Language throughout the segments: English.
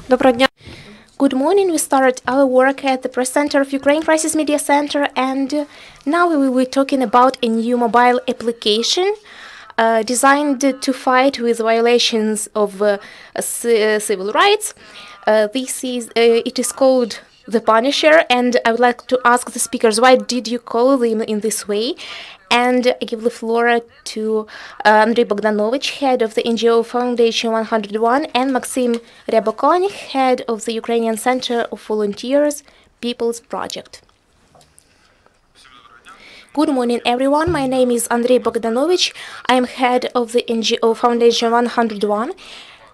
Доброго дня. Good morning. We start our work at the Press Center of Ukraine Crisis Media Center, and now we will be talking about a new mobile application designed to fight with violations of civil rights. It is called the Punisher, and I would like to ask the speakers, why did you call them in this way? And I give the floor to Andrii Bohdanovych, head of the NGO Foundation 101, and Maksym Riabokon, head of the Ukrainian Center of Volunteers People's Project. Good morning, everyone. My name is Andrii Bohdanovych. I am head of the NGO Foundation 101.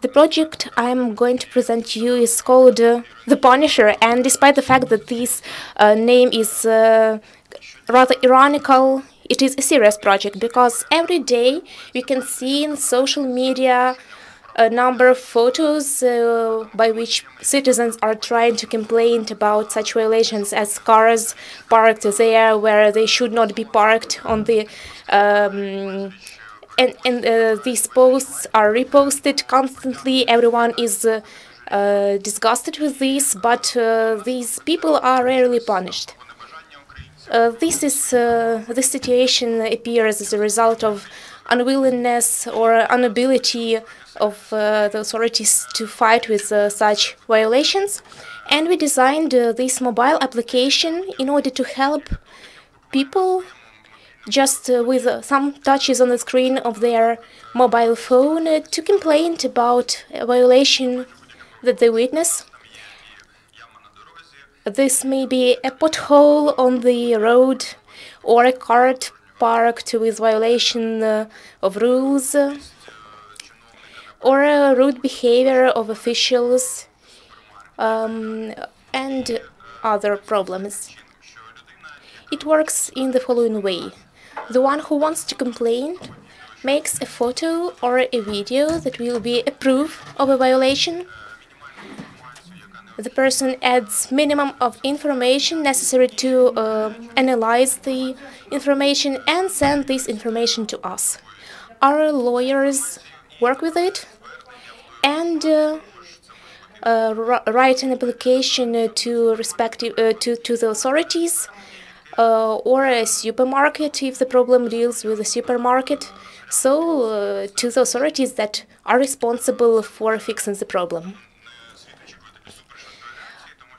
The project I'm going to present to you is called The Punisher, and despite the fact that this name is rather ironical, it is a serious project because every day we can see in social media a number of photos by which citizens are trying to complain about such violations as cars parked there where they should not be parked on the these posts are reposted constantly. Everyone is disgusted with this, but these people are rarely punished. This situation appears as a result of unwillingness or inability of the authorities to fight with such violations, and we designed this mobile application in order to help people just with some touches on the screen of their mobile phone to complain about a violation that they witness. This may be a pothole on the road or a cart parked with violation of rules or rude behavior of officials and other problems. It works in the following way. The one who wants to complain makes a photo or a video that will be a proof of a violation. The person adds minimum of information necessary to analyze the information and send this information to us. Our lawyers work with it and write an application to the authorities or a supermarket if the problem deals with a supermarket. So to the authorities that are responsible for fixing the problem.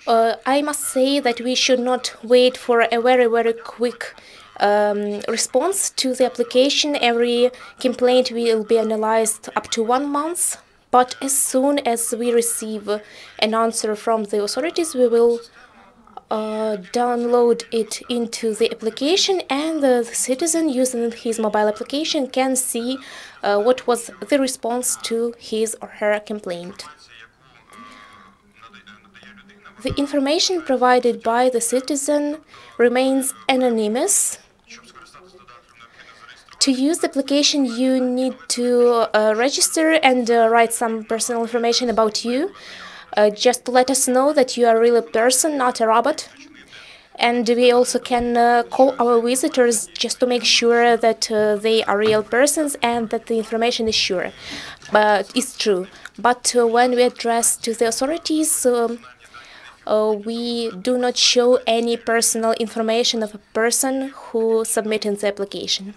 I must say that we should not wait for a very quick response to the application. Every complaint will be analyzed up to 1 month, but as soon as we receive an answer from the authorities, we will download it into the application, and the citizen using his mobile application can see what was the response to his or her complaint. The information provided by the citizen remains anonymous. To use the application, you need to register and write some personal information about you, just to let us know that you are really a person, not a robot. And we also can call our visitors just to make sure that they are real persons and that the information is sure, but it's true. But when we address to the authorities, we do not show any personal information of a person who submitted the application.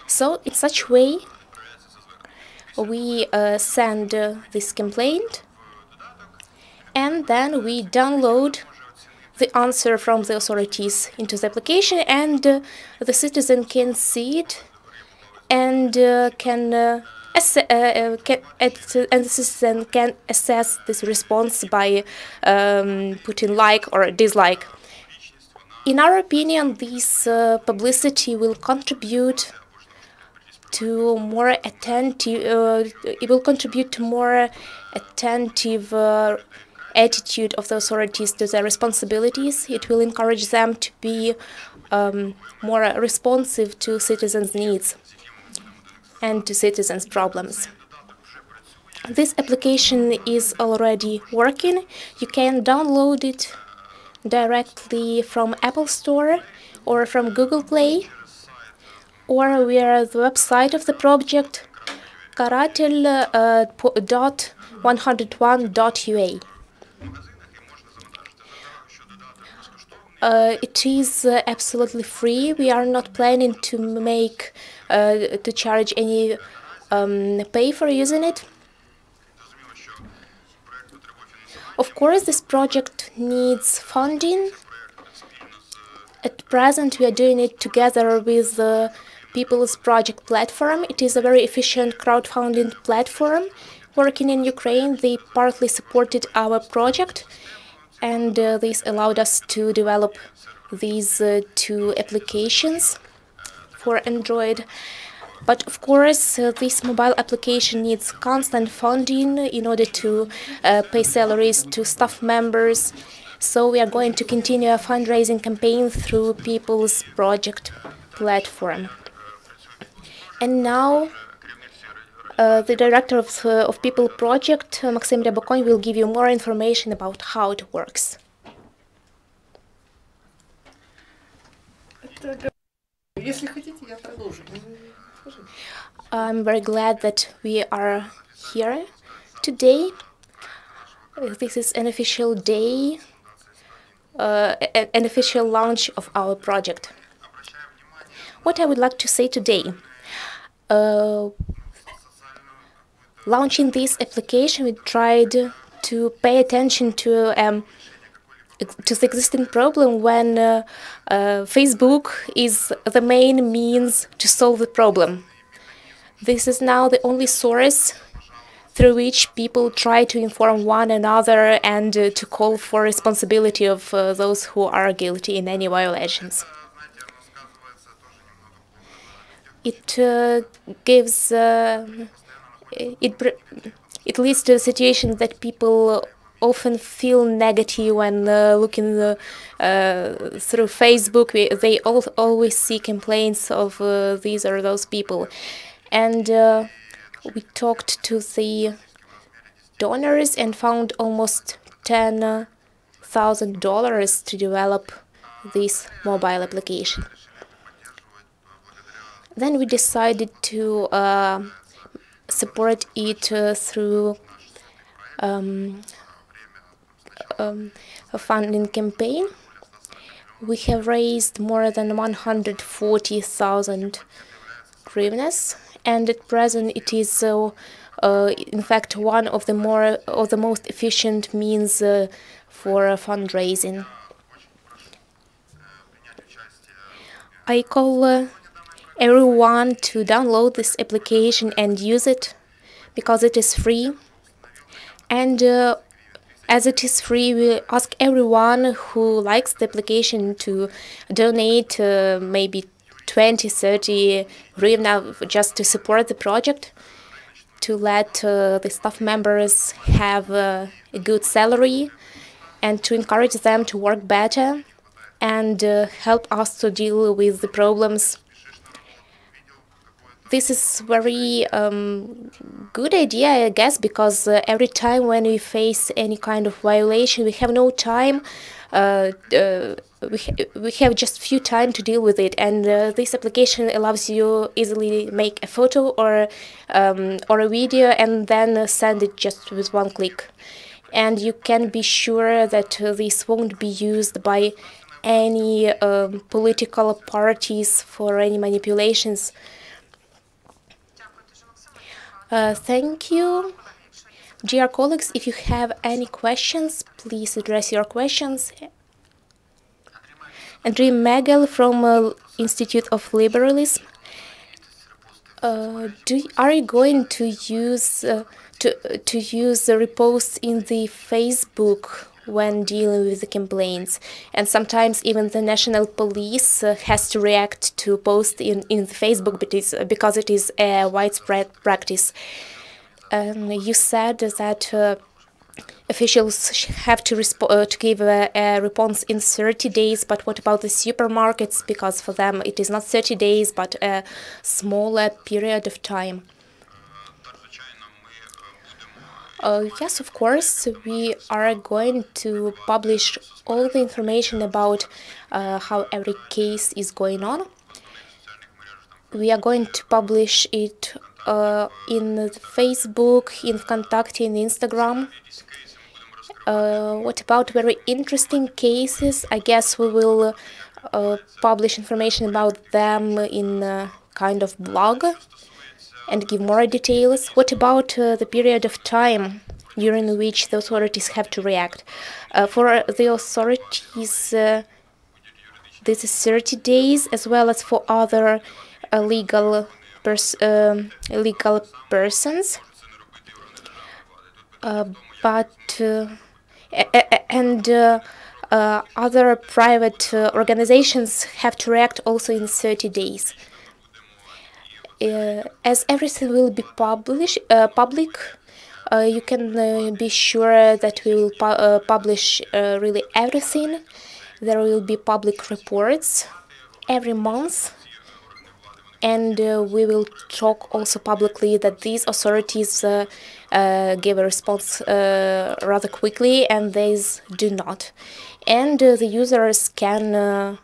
So in such way, we send this complaint, and then we download the answer from the authorities into the application, and the citizen can see it and the citizen can assess this response by putting like or dislike. In our opinion, this publicity will contribute to more attentive. It will contribute to more attentive attitude of the authorities to their responsibilities. It will encourage them to be more responsive to citizens' needs and to citizens' problems. This application is already working. You can download it directly from Apple Store or from Google Play, or via the website of the project, Karatel.101.ua. It is absolutely free. We are not planning to make to charge any pay for using it. Of course, this project needs funding. At present, we are doing it together with the People's Project platform. It is a very efficient crowdfunding platform working in Ukraine. They partly supported our project, and this allowed us to develop these two applications for Android. But of course, this mobile application needs constant funding in order to pay salaries to staff members. So we are going to continue a fundraising campaign through People's Project platform. And now, the director of People Project, Maksym Riabokon, will give you more information about how it works. I'm very glad that we are here today. This is an official day, an official launch of our project. What I would like to say today, launching this application, we tried to pay attention to the existing problem when Facebook is the main means to solve the problem. This is now the only source through which people try to inform one another and to call for responsibility of those who are guilty in any violations. It gives it leads to a situation that people often feel negative when looking through Facebook. They always see complaints of these or those people. And we talked to the donors and found almost $10,000 to develop this mobile application. Then we decided to support it through a funding campaign. We have raised more than 140,000 hryvnias, and at present it is in fact one of the most efficient means for fundraising. I call everyone to download this application and use it because it is free. And as it is free, we ask everyone who likes the application to donate maybe 20-30 hryvnia just to support the project, to let the staff members have a good salary, and to encourage them to work better and help us to deal with the problems. This is very good idea, I guess, because every time when we face any kind of violation, we have no time. We have just few time to deal with it, and this application allows you easily make a photo or a video and then send it just with one click. And you can be sure that this won't be used by any political parties for any manipulations. Thank you. Dear colleagues, if you have any questions, please address your questions. Andrii Bohdanovych from Institute of Liberalism. Are you going to use the reposts in the Facebook when dealing with the complaints? And sometimes even the national police has to react to posts in the Facebook because it is a widespread practice. You said that officials have to give a response in 30 days, but what about the supermarkets? Because for them it is not 30 days, but a smaller period of time. Yes, of course, we are going to publish all the information about how every case is going on. We are going to publish it in Facebook, in Contact, in Instagram. What about very interesting cases? I guess we will publish information about them in a kind of blog and give more details. What about the period of time during which the authorities have to react? For the authorities, this is 30 days, as well as for other legal persons. Other private organizations have to react also in 30 days. As everything will be public, you can be sure that we will publish really everything. There will be public reports every month, and we will talk also publicly that these authorities give a response rather quickly, and these do not. And the users can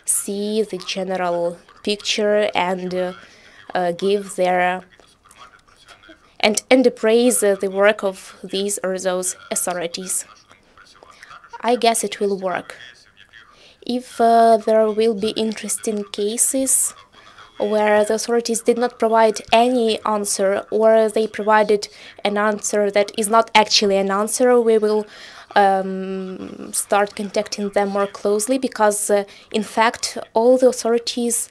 see the general picture and give their and praise the work of these or those authorities. I guess it will work. If there will be interesting cases where the authorities did not provide any answer, or they provided an answer that is not actually an answer, we will start contacting them more closely, because in fact all the authorities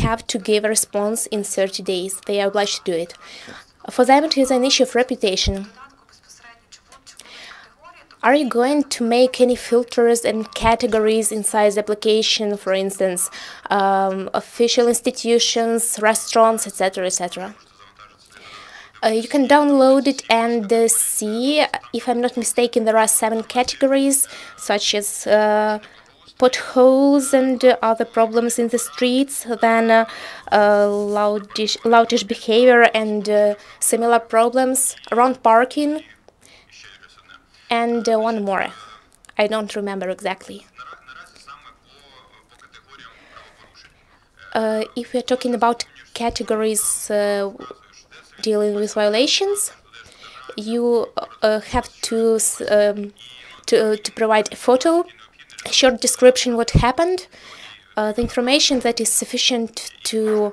have to give a response in 30 days. They are obliged to do it. For them it is an issue of reputation. Are you going to make any filters and categories inside the application, for instance, official institutions, restaurants, etc., etc.? You can download it and see. If I'm not mistaken, there are 7 categories, such as potholes and other problems in the streets, then loudish behavior and similar problems around parking, and one more. I don't remember exactly. If we're talking about categories dealing with violations, you have to provide a photo, a short description what happened, the information that is sufficient to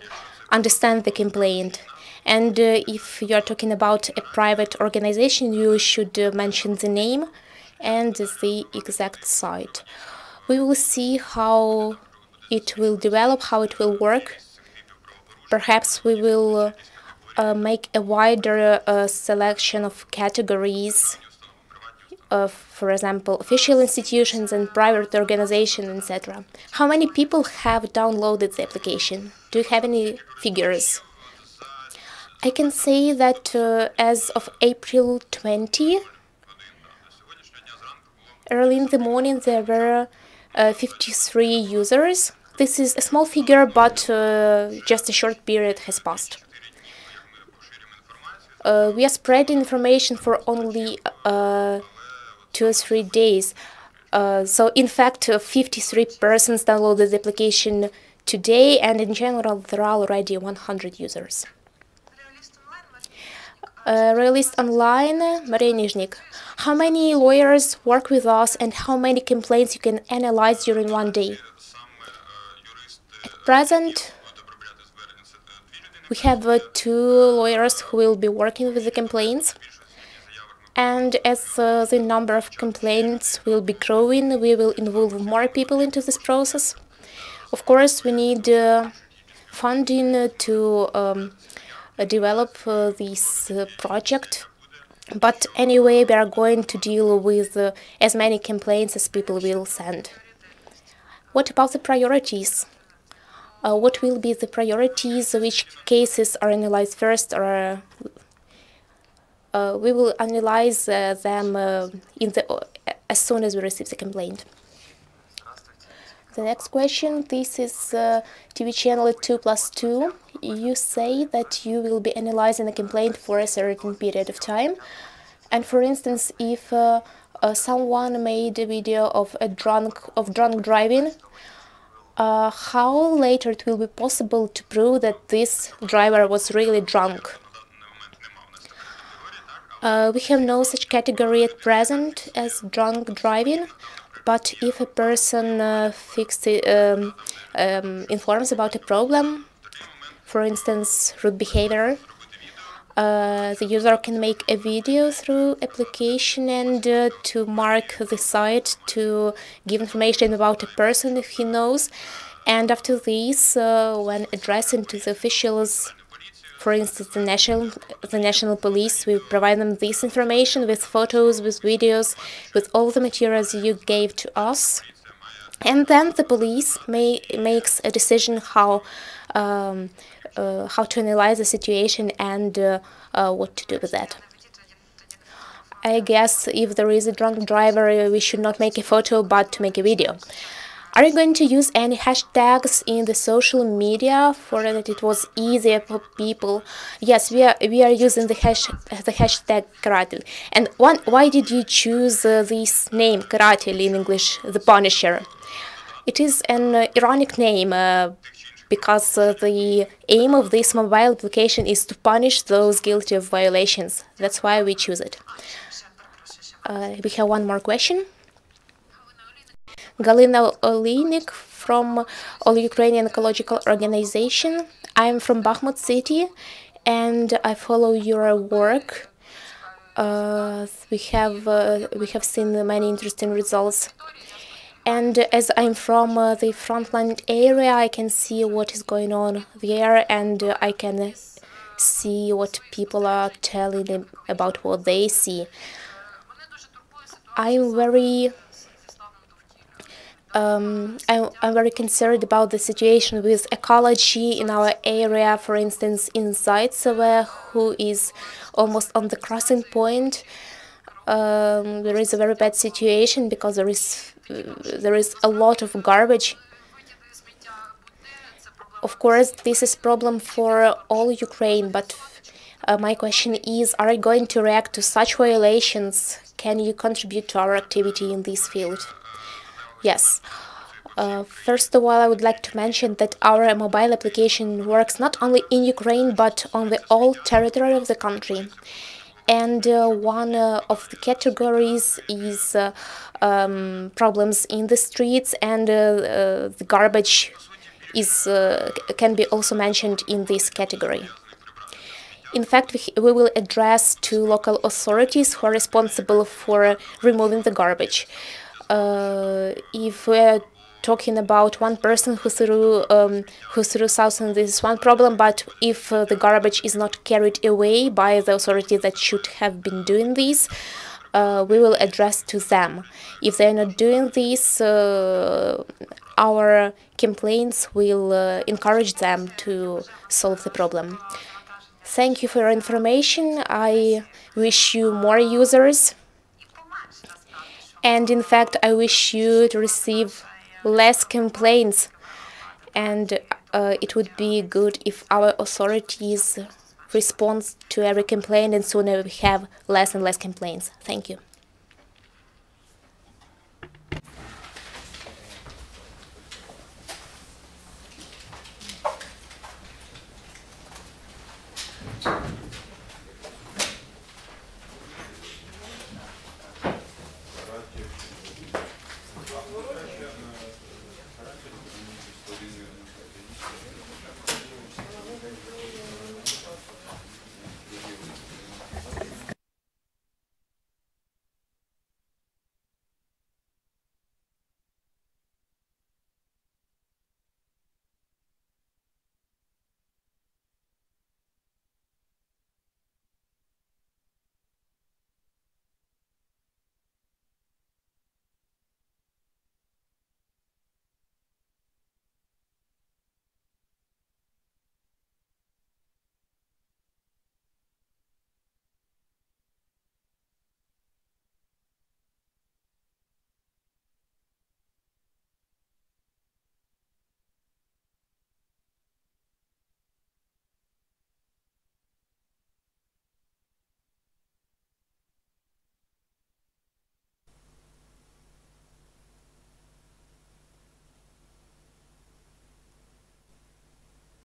understand the complaint. And if you are talking about a private organization, you should mention the name and the exact site. We will see how it will develop, how it will work. Perhaps we will make a wider selection of categories, for example, official institutions and private organizations, etc. How many people have downloaded the application? Do you have any figures? I can say that as of April 20, early in the morning there were 53 users. This is a small figure, but just a short period has passed. We are spreading information for only 2 or 3 days. So in fact, 53 persons downloaded the application today, and in general there are already 100 users. Realist Online, Maria Nizhnik. How many lawyers work with us and how many complaints you can analyze during one day? At present, we have 2 lawyers who will be working with the complaints. And as the number of complaints will be growing, we will involve more people into this process. Of course, we need funding to develop this project. But anyway, we are going to deal with as many complaints as people will send. What about the priorities? What will be the priorities? Which cases are analyzed first, or we will analyze them as soon as we receive the complaint. The next question, this is TV channel 2+2. You say that you will be analyzing a complaint for a certain period of time. And for instance, if someone made a video of drunk driving, how later it will be possible to prove that this driver was really drunk? We have no such category at present as drunk driving, but if a person informs about a problem, for instance, rude behavior, the user can make a video through application and to mark the site, to give information about a person if he knows. And after this, when addressing to the officials, for instance, the national police, we provide them this information with photos, with videos, with all the materials you gave to us. And then the police makes a decision how to analyze the situation and what to do with that. I guess if there is a drunk driver, we should not make a photo but to make a video. Are you going to use any hashtags in the social media for that it was easier for people? Yes, we are using the hashtag Karatel. And why did you choose this name Karatel in English, the Punisher? It is an ironic name because the aim of this mobile application is to punish those guilty of violations. That's why we choose it. We have one more question. Galina Olinik from All Ukrainian Ecological Organization. I am from Bakhmut city and I follow your work. We have seen many interesting results. And as I'm from the frontline area, I can see what is going on there, and I can see what people are telling about what they see. I'm very concerned about the situation with ecology in our area, for instance, in Zaitsevo, who is almost on the crossing point. There is a very bad situation because there is a lot of garbage. Of course, this is a problem for all Ukraine, but my question is, are you going to react to such violations? Can you contribute to our activity in this field? Yes. First of all, I would like to mention that our mobile application works not only in Ukraine, but on the whole territory of the country. And one of the categories is problems in the streets, and the garbage can be also mentioned in this category. In fact, we will address to local authorities who are responsible for removing the garbage. If we're talking about one person who threw something, this is one problem, but if the garbage is not carried away by the authority that should have been doing this, we will address to them. If they're not doing this, our complaints will encourage them to solve the problem. Thank you for your information. I wish you more users. And in fact, I wish you to receive less complaints. And it would be good if our authorities respond to every complaint, and sooner we have less and less complaints. Thank you.